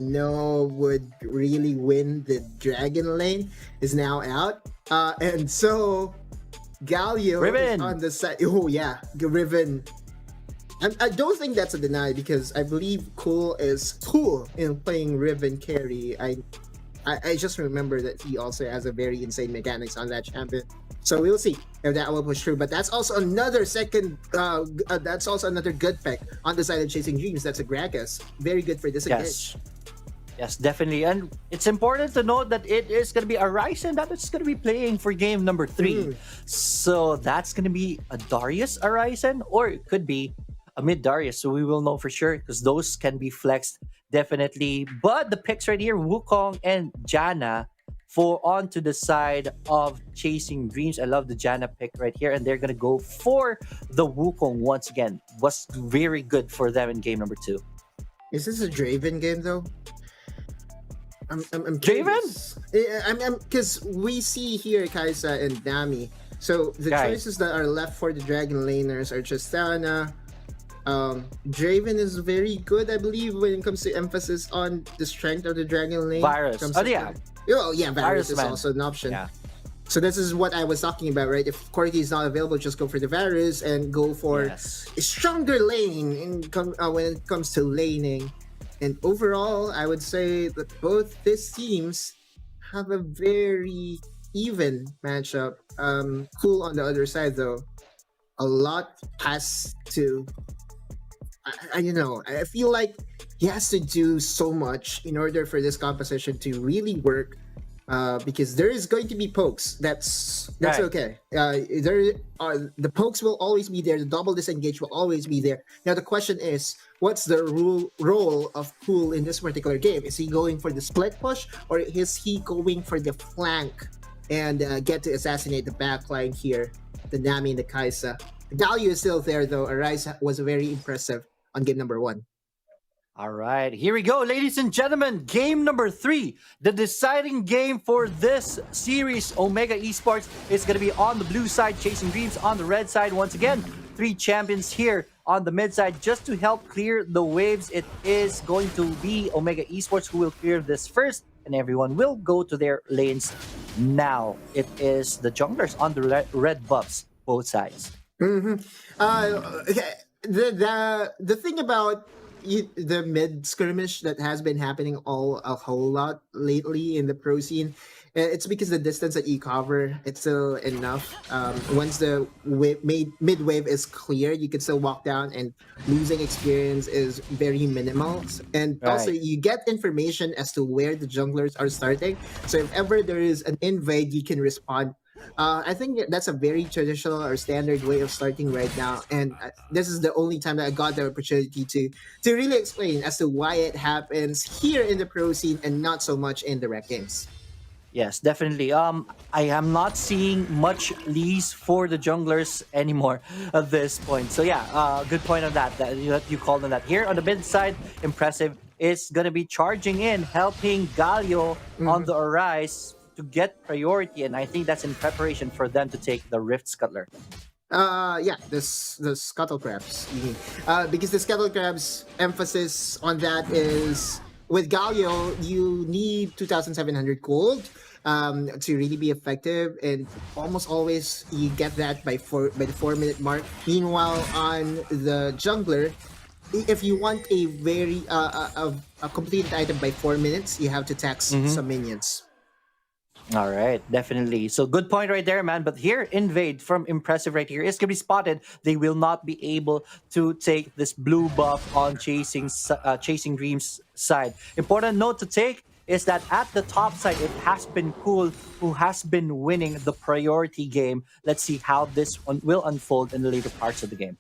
no would really win the dragon lane is now out. And so Galio is Riven. on the side. Oh yeah, Riven. I don't think that's a deny because I believe Cool is cool in playing Riven carry. I just remember that he also has a very insane mechanics on that champion. So we'll see if that will push through. But that's also another that's also another good pick on the side of Chasing Dreams. That's a Gragas. Very good for disengage. Yes. Yes, definitely. And it's important to note that it is going to be a Ryzen that is going to be playing for game number 3. So that's going to be a Darius Ryzen, or it could be a mid Darius. So we will know for sure because those can be flexed definitely. But the picks right here, Wukong and Janna, for onto the side of Chasing Dreams. I love the Janna pick right here. And they're going to go for the Wukong once again. Was very good for them in game number 2. Is this a Draven game though? I'm Draven? I'm because we see here Kaisa and Dami. So the choices that are left for the Dragon laners are Tristana. Draven is very good, I believe, when it comes to emphasis on the strength of the Dragon lane. Virus. Virus is also an option. Yeah. So this is what I was talking about, right? If Corgi is not available, just go for the Varus and go for a stronger lane when it comes to laning. And overall, I would say that both these teams have a very even matchup. Cool on the other side, though. A lot has to... I feel like he has to do so much in order for this composition to really work. Because there is going to be pokes. That's okay. The pokes will always be there. The double disengage will always be there. Now the question is, what's the role of Cool in this particular game? Is he going for the split push, or is he going for the flank and get to assassinate the backline here, the Nami and the Kaisa? Galio is still there though. Arise was very impressive on game number 1. All right, here we go, ladies and gentlemen. Game number 3, the deciding game for this series. Omega Esports is going to be on the blue side, Chasing Dreams on the red side. Once again, 3 champions here on the mid side just to help clear the waves. It is going to be Omega Esports who will clear this first, and everyone will go to their lanes now. It is the junglers on the red buffs, both sides. Okay. The thing about the mid skirmish that has been happening a whole lot lately in the pro scene, it's because the distance that you cover, it's still enough. Once the mid wave is clear, you can still walk down, and losing experience is very minimal. And also you get information as to where the junglers are starting, so if ever there is an invade, you can respond. I think that's a very traditional or standard way of starting right now, and this is the only time that I got the opportunity to really explain as to why it happens here in the pro scene and not so much in the rec games. Yes, definitely. I am not seeing much leads for the junglers anymore at this point. So yeah, good point on that you called on that. Here on the mid side, impressive is gonna be charging in, helping Galio on the Arise to get priority, and I think that's in preparation for them to take the Rift Scuttler. The Scuttle Crabs, you mean. Because the Scuttle Crabs emphasis on that is, with Galio, you need 2,700 gold to really be effective, and almost always you get that by the 4-minute mark. Meanwhile, on the jungler, if you want a very a completed item by 4 minutes, you have to tax some minions. All right, definitely. So good point right there, man. But here, Invade from Impressive right here is going to be spotted. They will not be able to take this blue buff on Chasing Dreams side. Important note to take is that at the top side, it has been Cool who has been winning the priority game. Let's see how this one will unfold in the later parts of the game.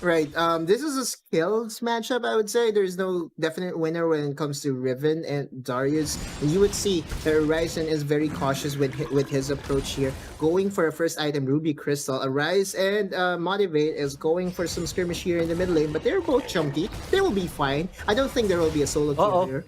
Right. This is a skills matchup, I would say. There's no definite winner when it comes to Riven and Darius. And you would see that Ryzen is very cautious with his approach here, going for a first item, Ruby Crystal. Arise and Motivate is going for some skirmish here in the mid lane, but they're both chunky. They will be fine. I don't think there will be a solo kill here.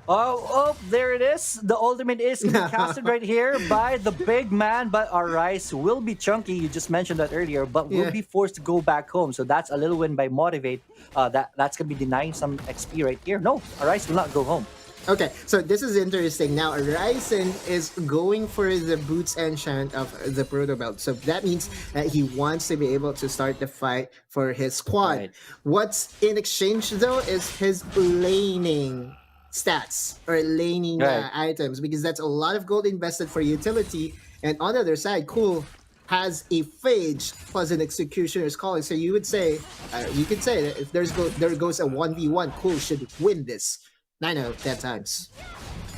There it is. The ultimate is going to be casted right here by the big man, but our Rice will be chunky. You just mentioned that earlier, but will Yeah. be forced to go back home. So that's a little win by Motivate. That's going to be denying some XP right here. No, our Rice will not go home. Okay, so this is interesting. Now, Ryzen is going for the boots enchant of the Proto Belt. So that means that he wants to be able to start the fight for his squad. Right. What's in exchange, though, is his laning stats or laning Right. items, because that's a lot of gold invested for utility. And on the other side, Cool has a Phage plus an Executioner's Calling. So you could say that if there goes a 1v1, Cool should win this 9 out of 10 times.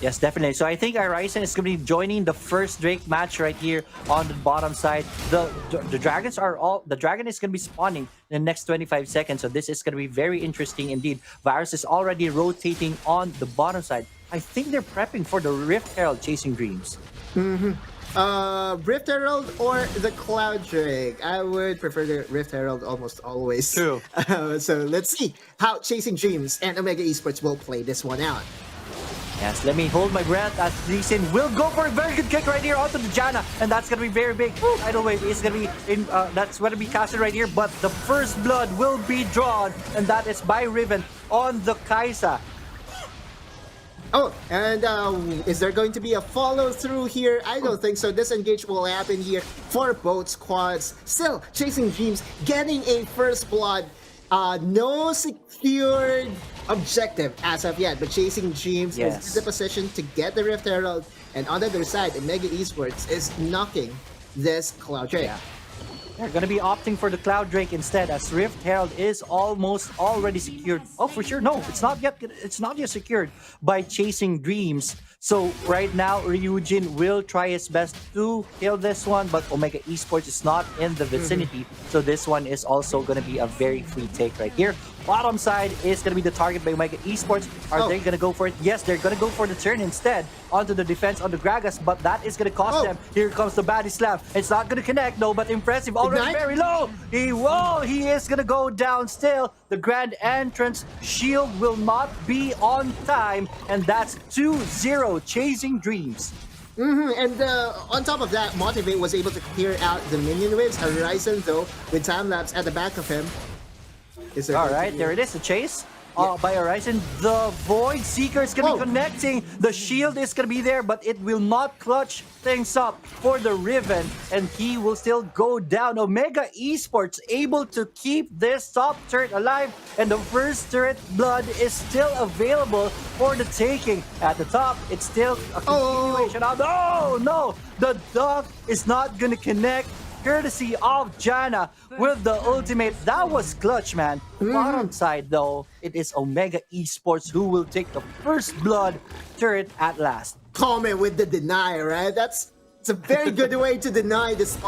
Yes, definitely. So I think Ryzen is going to be joining the first Drake match right here on the bottom side. The dragons are all the dragon is going to be spawning in the next 25 seconds. So this is going to be very interesting indeed. Virus is already rotating on the bottom side. I think they're prepping for the Rift Herald chasing dreams. Rift Herald or the Cloud Drake? I would prefer the Rift Herald almost always. True. So let's see how Chasing Dreams and Omega Esports will play this one out. Yes, let me hold my breath as Lee Sin will go for a very good kick right here onto the Janna, and that's gonna be very big. Idle wave is gonna be in. That's gonna be casted right here, but the first blood will be drawn, and that is by Riven on the Kaisa. Oh, and is there going to be a follow through here? I don't think so. Disengage will happen here for both squads. Still, Chasing Dreams getting a first blood. No secured objective as of yet, but Chasing Dreams Yes. is in the position to get the Rift Herald, and on the other side, Omega Esports is knocking this Cloud Drake. Yeah. They're gonna be opting for the Cloud Drake instead, as Rift Herald is almost already secured. Oh, for sure, no, it's not yet. It's not yet secured by Chasing Dreams. So right now, Ryujin will try his best to kill this one, but Omega Esports is not in the vicinity. So this one is also gonna be a very free take right here. Bottom side is gonna be the target by Omega Esports. Are they gonna go for it? Yes, they're gonna go for the turn instead onto the defense on the Gragas, but that is gonna cost them. Here comes the baddie slam. It's not gonna connect though, but impressive. Already Ignite? very low. He is gonna go down still. The grand entrance shield will not be on time, and that's 2-0 Chasing Dreams. And on top of that, Motivate was able to clear out the minion waves. Horizon, though, with time lapse at the back of him. Is there All going to right, be- there it is, the chase. By Horizon, the Void Seeker is going to be connecting. The shield is going to be there, but it will not clutch things up for the Riven, and he will still go down. Omega Esports able to keep this top turret alive, and the first turret blood is still available for the taking. At the top, it's still a continuation of... Oh, no! The dog is not going to connect. Courtesy of Janna with the ultimate. That was clutch, man. Bottom side, though, it is Omega Esports who will take the first blood turret at last. Comment with the deny, right? It's a very good way to deny this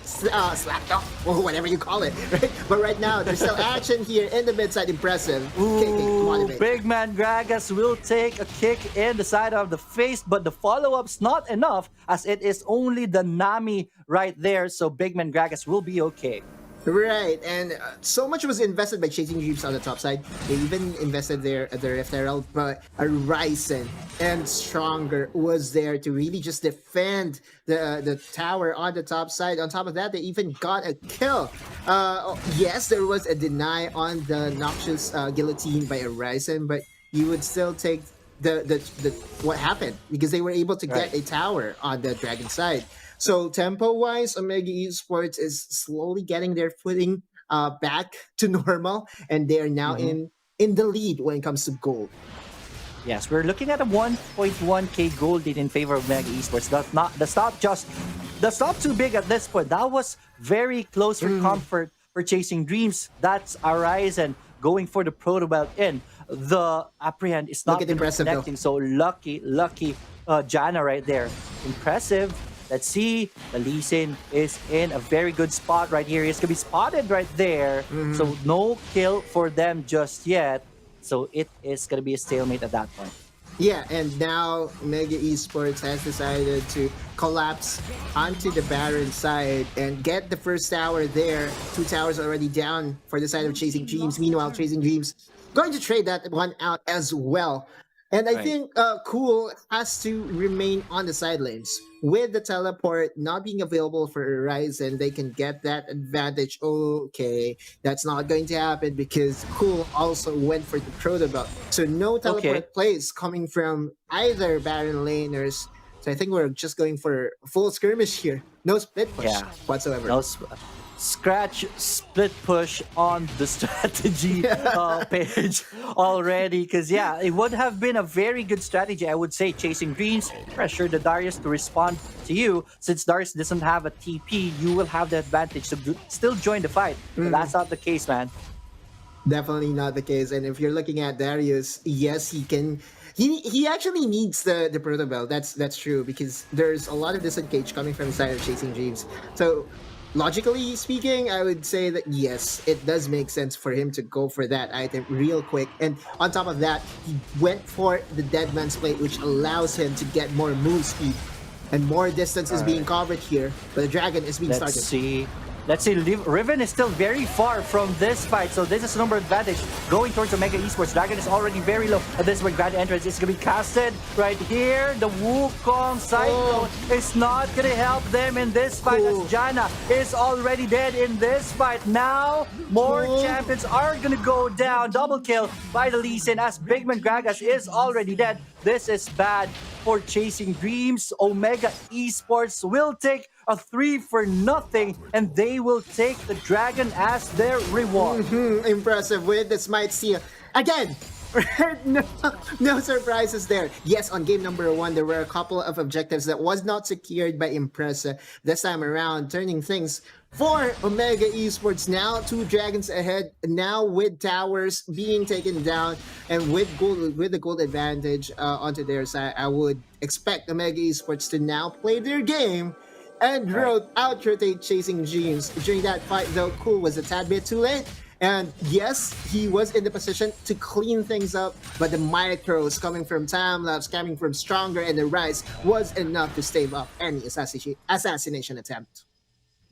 slap talk or whatever you call it, right? But right now, there's still action here in the mid side. Impressive. Kicking, Motivate. Big man Gragas will take a kick in the side of the face, but the follow-up's not enough as it is only the Nami right there, so Big man Gragas will be okay. Right, and so much was invested by Chasing Dreams on the top side. They even invested there at the Rift Herald, but a Ryzen and Stronger was there to really just defend the tower on the top side. On top of that, they even got a kill. Yes, there was a deny on the Noxious Guillotine by a Ryzen, but you would still take the what happened because they were able to get a tower on the Dragon side. So tempo-wise, Omega Esports is slowly getting their footing back to normal, and they are now in the lead when it comes to gold. Yes, we're looking at a 1.1k gold lead in favor of Omega Esports. That's not too big at this point. That was very close for comfort for Chasing Dreams. That's Horizon going for the Proto Belt in. The Apprehend is not impressive, connecting, so lucky Janna right there. Impressive. Let's see. The Lee Sin is in a very good spot right here. He's going to be spotted right there. So no kill for them just yet. So it is going to be a stalemate at that point. Yeah, and now Mega Esports has decided to collapse onto the Baron side and get the first tower there. 2 towers already down for the side of Chasing Dreams. Meanwhile, Chasing Dreams going to trade that one out as well. And I Right. think Cool has to remain on the sidelines. With the teleport not being available for Horizon, they can get that advantage. Okay, that's not going to happen because Cool also went for the Proto Belt. So no Okay. teleport plays coming from either Baron laners. So I think we're just going for full skirmish here. No split push Yeah. whatsoever. No scratch split push on the strategy page already, because yeah, it would have been a very good strategy, I would say. Chasing greens, pressure the Darius to respond to you. Since Darius doesn't have a TP, you will have the advantage to still join the fight, but Mm. that's not the case, man. Definitely not the case. And if you're looking at Darius, yes, he can. He actually needs the Proto Belt. That's true because there's a lot of disengage coming from the side of Chasing Dreams. So logically speaking, I would say that yes, it does make sense for him to go for that item real quick. And on top of that, he went for the Dead Man's Plate, which allows him to get more move speed and more distance is All being right. covered here. But the dragon is being Let's started. see. Let's see. Riven is still very far from this fight, so this is a number advantage going towards Omega Esports. Dragon is already very low. And this is where Grand Entrance is going to be casted right here. The Wukong Cyclone is not going to help them in this fight Cool. as Janna is already dead in this fight. Now, more Cool. champions are going to go down. Double kill by the Lee Sin as Bigman Gragas is already dead. This is bad for Chasing Dreams. Omega Esports will take a 3-0, and they will take the dragon as their reward. Impressive with the Smite Seal. Again, no, no surprises there. Yes, on game number 1, there were a couple of objectives that was not secured by Impressa. This time around, turning things for Omega Esports. Now 2 dragons ahead. Now with towers being taken down and with the gold advantage onto their side, I would expect Omega Esports to now play their game and out rotate Chasing Dreams. During that fight, though, Cool was a tad bit too late. And yes, he was in the position to clean things up, but the micros coming from Timelapse, coming from Stronger, and the Rise was enough to stave off any assassination attempt.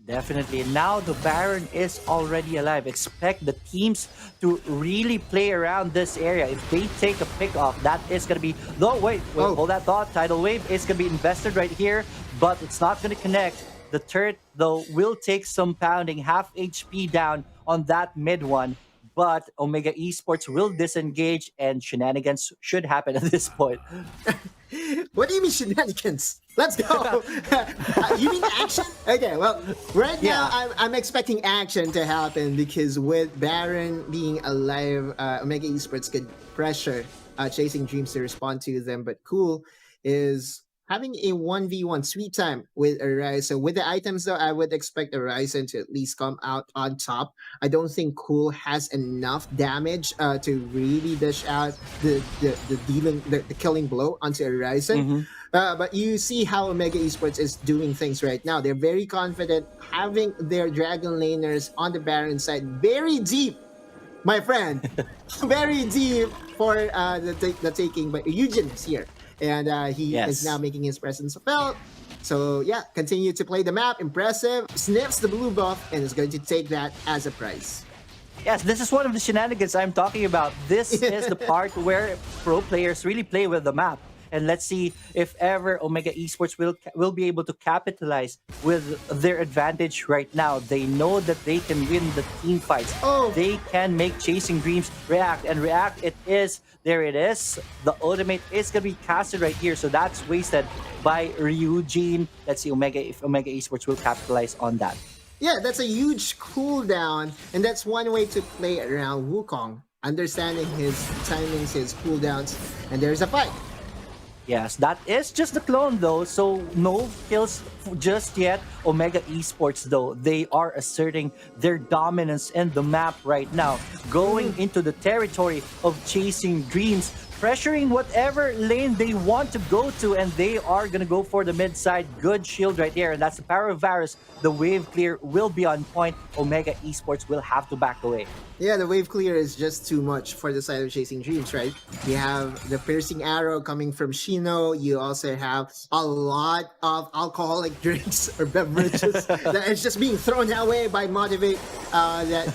Definitely. Now the Baron is already alive. Expect the teams to really play around this area. If they take a pick off, that is going to be... No, wait, hold that thought. Tidal Wave is going to be invested right here, but it's not going to connect. The turret, though, will take some pounding. Half HP down on that mid one. But Omega Esports will disengage, and shenanigans should happen at this point. What do you mean shenanigans? Let's go. You mean action? Okay, well, right now I'm expecting action to happen because with Baron being alive, Omega Esports could pressure Chasing Dreams to respond to them. But Cool is having a 1v1 sweet time with Arise. So with the items though, I would expect Horizon to at least come out on top. I don't think Cool has enough damage to really dish out the killing blow onto Horizon. But you see how Omega Esports is doing things right now. They're very confident, having their Dragon laners on the Baron side very deep, my friend. Very deep for the taking. But Eugen is here. And he is now making his presence felt. So yeah, continue to play the map. Impressive. Sniffs the blue buff and is going to take that as a prize. Yes, this is one of the shenanigans I'm talking about. This is the part where pro players really play with the map. And let's see if ever Omega Esports will be able to capitalize with their advantage right now. They know that they can win the team fights. They can make Chasing Dreams react. And react it is. There it is. The ultimate is going to be casted right here. So that's wasted by Ryujin. Let's see if Omega Esports will capitalize on that. Yeah, that's a huge cooldown. And that's one way to play around Wukong. Understanding his timings, his cooldowns. And there's a fight. Yes, that is just the clone though, so no kills just yet. Omega Esports though, they are asserting their dominance in the map right now, going into the territory of Chasing Dreams, pressuring whatever lane they want to go to, and they are gonna go for the mid side. Good shield right there, and that's the power of Varus. The wave clear will be on point. Omega Esports will have to back away. Yeah, the wave clear is just too much for the side of Chasing Dreams, right? You have the piercing arrow coming from Shino. You also have a lot of alcoholic drinks or beverages that is just being thrown away by Motivate that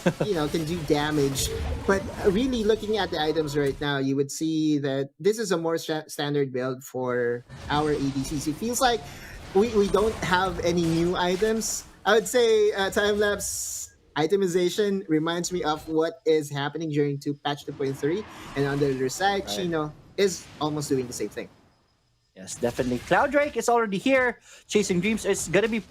can do damage. But really, looking at the items right now, you would see that this is a more standard build for our ADCs. It feels like we don't have any new items. I would say time lapse itemization reminds me of what is happening during patch 2.3, and on the other side, Right. Chino is almost doing the same thing. Yes, definitely. Cloud Drake is already here. Chasing Dreams is gonna be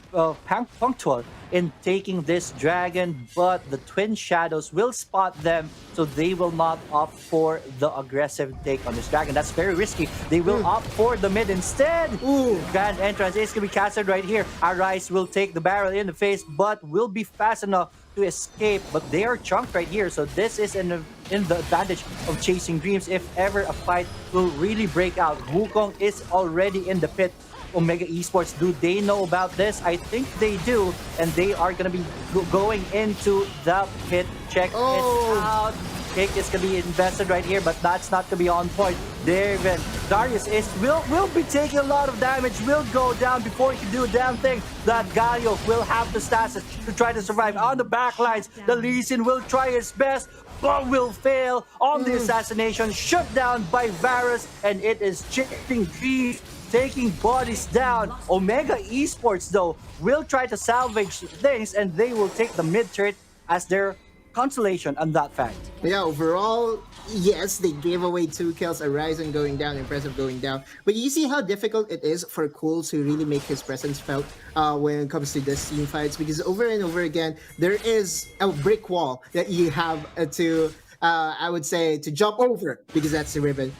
punctual in taking this dragon, but the Twin Shadows will spot them, so they will not opt for the aggressive take on this dragon. That's very risky. They will opt for the mid instead. Ooh. Grand Entrance is gonna be casted right here. Arise will take the barrel in the face, but will be fast enough to escape, but they are chunked right here, so this is in the advantage of Chasing Dreams if ever a fight will really break out. Wukong is already in the pit. Omega Esports, do they know about this? I think they do, and they are going to be going into the pit. Check it out. Kick is going to be invested right here, but that's not going to be on point. David Darius will be taking a lot of damage, will go down before he can do a damn thing. That Galio will have the status to try to survive on the backlines. The Lee Sin will try his best, but will fail on the assassination. Shut down by Varus, and it is Chasing Dreams taking bodies down. Omega Esports, though, will try to salvage things, and they will take the mid turret as their consolation on that fact. Yeah, overall, yes, they gave away 2 kills, Horizon going down, Impressive going down. But you see how difficult it is for Cool to really make his presence felt when it comes to this team fights, because over and over again, there is a brick wall that you have I would say, to jump over, because that's the ribbon.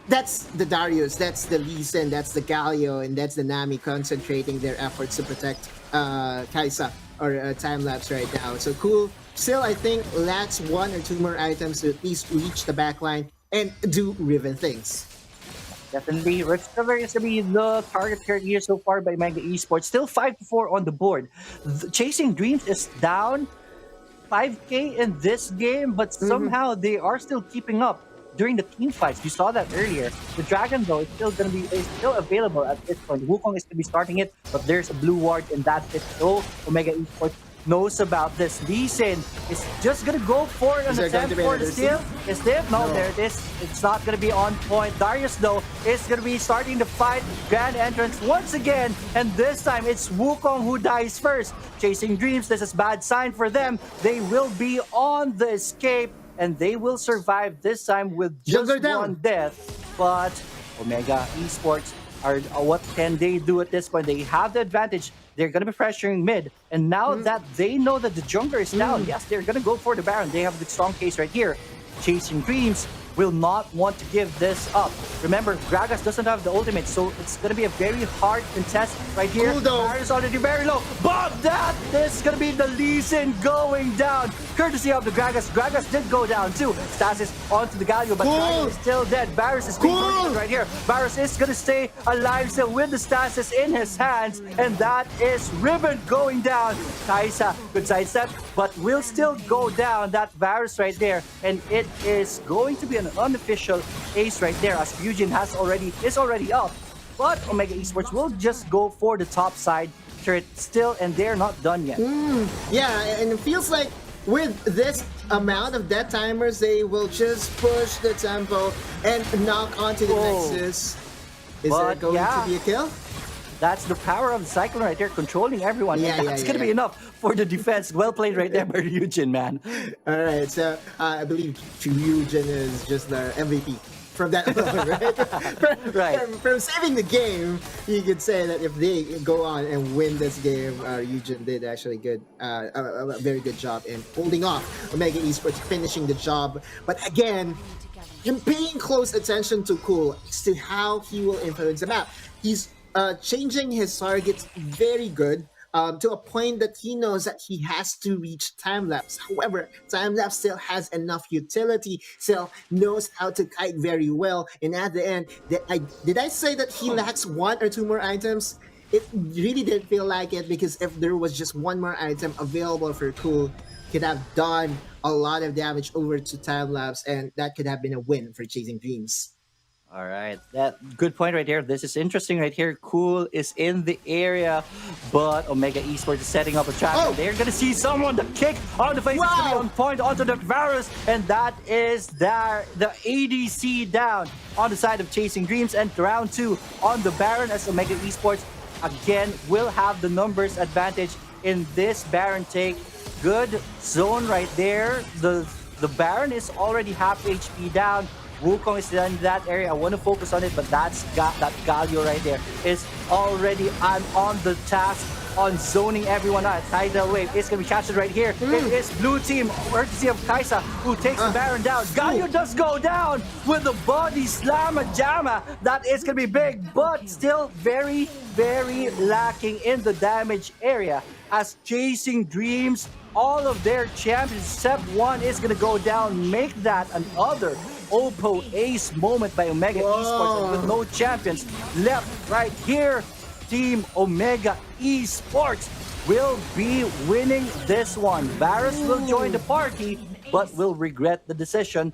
That's the Darius, that's the Lee Sin, that's the Galio, and that's the Nami concentrating their efforts to protect Kaisa or Time Lapse right now. So Cool still, I think, lacks 1 or 2 more items to at least reach the backline and do Riven things. Definitely, River is going to be the target here so far by Mega Esports. Still 5-4 on the board. Chasing Dreams is down 5k in this game, but somehow they are still keeping up during the team fights. You saw that earlier. The Dragon, though, is still available at this point. Wukong is going to be starting it, but there's a blue ward in that pit. So Omega Esports knows about this. Lee Sin is just going to go for an attempt for the steal. Is there? No, there it is. It's not going to be on point. Darius, though, is going to be starting the fight. Grand Entrance once again, and this time it's Wukong who dies first. Chasing Dreams, this is bad sign for them. They will be on the escape, and they will survive this time with just one death. But Omega Esports what can they do at this point? They have the advantage. They're going to be pressuring mid. And now that they know that the jungler is down, yes, they're going to go for the Baron. They have the strong case right here. Chasing Dreams will not want to give this up. Remember, Gragas doesn't have the ultimate, so it's going to be a very hard contest right here. Baron's already very low, but that is going to be the Lee Sin going down, courtesy of the Gragas. Gragas did go down too. Stasis onto the Galio, but Galio is still dead. Varus is being right here. Varus is going to stay alive still with the Stasis in his hands, and that is Ribbon going down. Kaisa, good sidestep, but will still go down. That Varus right there, and it is going to be an unofficial ace right there, as Eugene is already up. But Omega Esports will just go for the top side turret still, and they're not done yet. Yeah, and it feels like with this amount of death timers, they will just push the tempo and knock onto the Nexus. Is that going to be a kill? That's the power of the Cyclone right there, controlling everyone. That's going to be enough for the defense. Well played right there by Ryujin, man. All right, so I believe Ryujin is just the MVP from that alone, right? From saving the game, you could say that if they go on and win this game, Ryujin did actually a very good job in holding off Omega Esports, finishing the job. But again, him paying close attention to Cool as to how he will influence the map. He's changing his targets very good to a point that he knows that he has to reach time-lapse. However, time-lapse still has enough utility, still knows how to kite very well, and at the end, did I say that he lacks 1 or 2 more items? It really didn't feel like it, because if there was just 1 more item available for Cool, he could have done a lot of damage over to time lapse, and that could have been a win for Chasing Dreams. All right, that good point right here. This is interesting right here. Cool is in the area, but Omega Esports is setting up a trap. Oh! And they're gonna see someone. The kick on the face is gonna be Wow! on point onto the virus, and that is there. The ADC down on the side of Chasing Dreams, and round 2 on the Baron as Omega Esports again will have the numbers advantage in this Baron take. Good zone right there. The Baron is already half HP down. Wukong is in that area. I want to focus on it, but that Galio right there is already on the task on zoning everyone out. Tidal Wave is going to be captured right here. It is blue team, courtesy of Kaisa, who takes the Baron down. Galio does go down with the body slamma jamma. That is going to be big, but still very, very lacking in the damage area. As Chasing Dreams, all of their champions, except one, is going to go down. Make that another Oppo Ace moment by Omega Esports, and with no champions left right here, Team Omega Esports will be winning this one. Varus will join the party, but will regret the decision